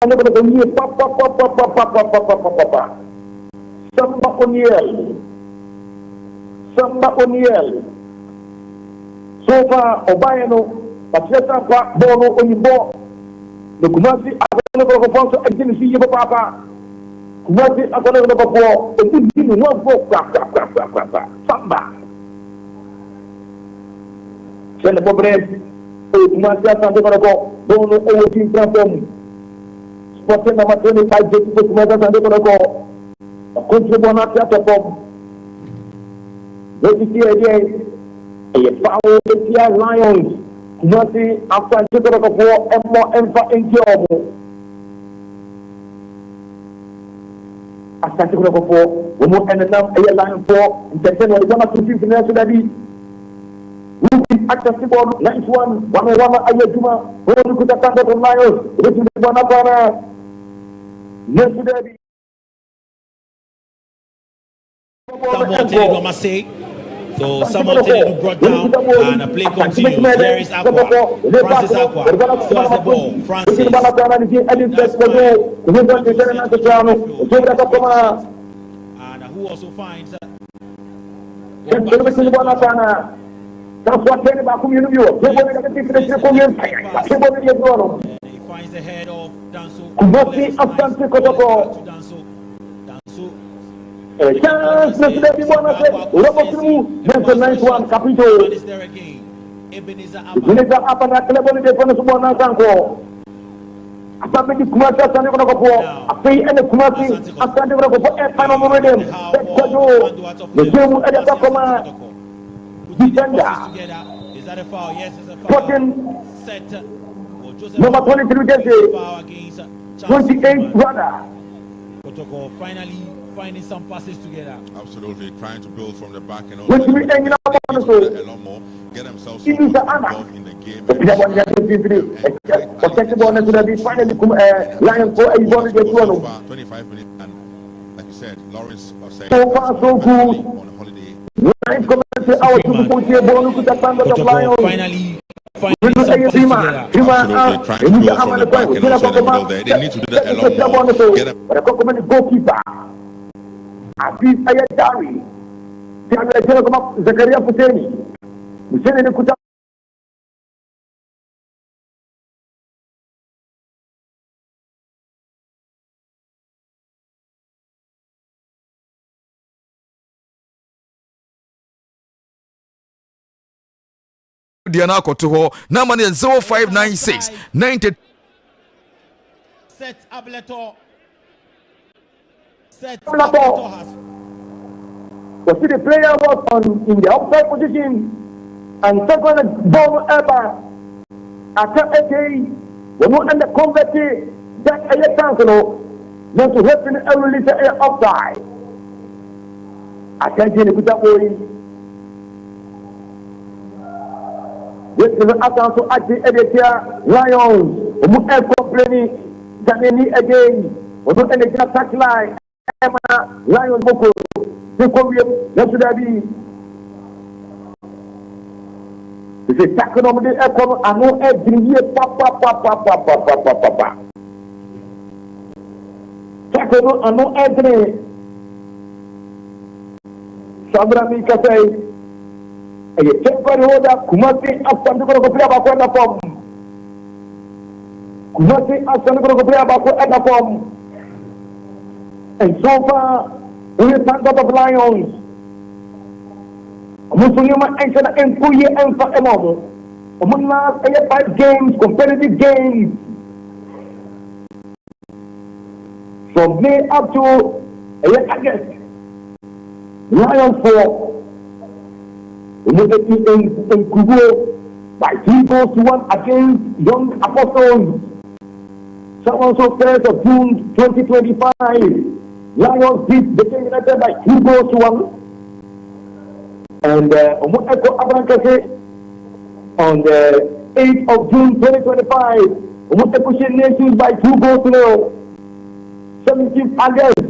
ano ko na niya papa. Samba Oniel. So far, Obayano, Patriota Bono Onibo, the Kumasi Agono of Fonso, and didn't see you, Papa. Kumasi Agono of Bobo, and didn't see one book, Samba. Send the Pobre, Kumasi Sandogo, Bono Owen Transform, Sporting number 25, Kumasi Sandogo, a country bonus from. This is the idea. A power of Lions. Nothing after the of war and more emphasis in job. After the of war, we move and enough a line for the 10 of the summer to be nationally. We will accessible 91, 101 Ayajuma, who could attack the Lions, which is the one of our yesterday. So Samuel Taylor brought down and the play continues. There is Aqua. Francis Aqua serves the ball. Francis. And who also finds he finds the head of Danso. Chance na sila di buwan natin. Urabot mo. Yan sa 9-1 kapito. Ebenezer apa na kalabon ni Depo na subuhan na sangko. Asabi di kumasa sa nyo ko na po. Api ene kumasi. Asabi ko na po. Paano mo rin. Tekado. Medyo mo ada ka kuma. Defender. Potin. Number 23 jersey. 28 brother. Protocol finally finding some passes together. Absolutely, trying to build from the back and also a lot more, get themselves involved in the game. So far, 25 minutes, and like you said, Lawrence was saying so far so good on holiday. Finally finding some passes together. Absolutely, trying to build from the back and also in the middle there. They need to do that a lot more. Get them. Aziz Ayadari, Tiago kama Zakaria Puteni, Msene ni kuta Diana Kotoho, number 0596 90. Set Abletor. Was the player was in the outside position and second ball ever after a day when we under converted that a council not to happen a release a outside. I can't get it with that way. This is an account to act the editor Lions who are complaining that they need again or not any attack line. Lion Boko, the Korean, yesterday. If you tackle on the aircon, I know every year, papa. Tackle, I know every. Sandra Mika say, a temporary order, Kumasi, after the go play about the form. Kumasi, after the go play about the form. And so far, we have thanked God of Lions. Muslim action and Puye and for a model. Among last 5 games, competitive games. From May up to August. Lions 4. Immediately in Kubo by 3-1 against Young Apostles. Someone so 1st of June 2025. Lions beat the United by 2-1. And Omueko Abrankase on the 8th of June 2025. Omueko Nations by 2-0. 17th August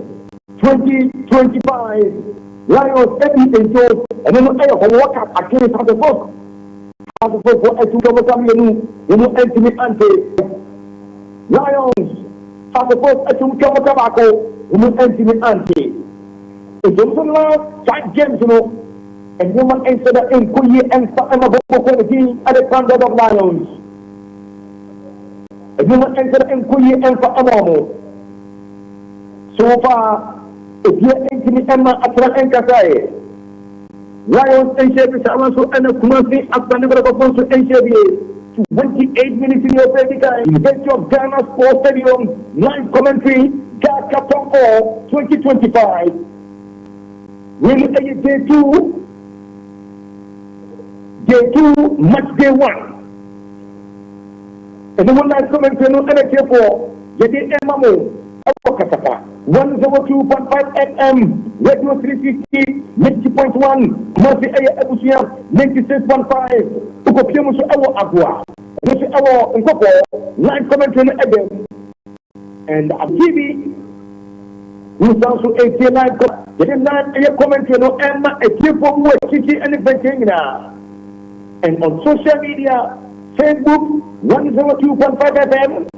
2025. Lions Eddie and Joe and then walk up against Huddersfield. Huddersfield for a 2-0 Anthony Ante. Lions at the first Atum Tobacco, woman entering Auntie. The Johnson Law, Jack James, and woman entered in Kuyi and Emma at the Standard of Lions. A woman entered in Kuyi and Emma. So far, if you're entering Emma at the Enkasai, Lions and Chevy Samanso and a Kumasi after never proposed to Chevy. 28 minutes in your Pedica, University of Ghana Sports Stadium, live commentary, God Captain 4, 2025. Will day 2, match day 1. And the one live commentary on NRK 4, Yedi Emamo, Awakatapa, 102.5 FM, Radio 360, 90.1, Masi Aya Ebusia, 96.5. Ukopiamusu Awo Agua, Musu Awo Nkopo, live commentary again, and TV, who's also a live commentary no Emma, a people who are teaching and inventing now. And on social media, Facebook, 102.5 FM,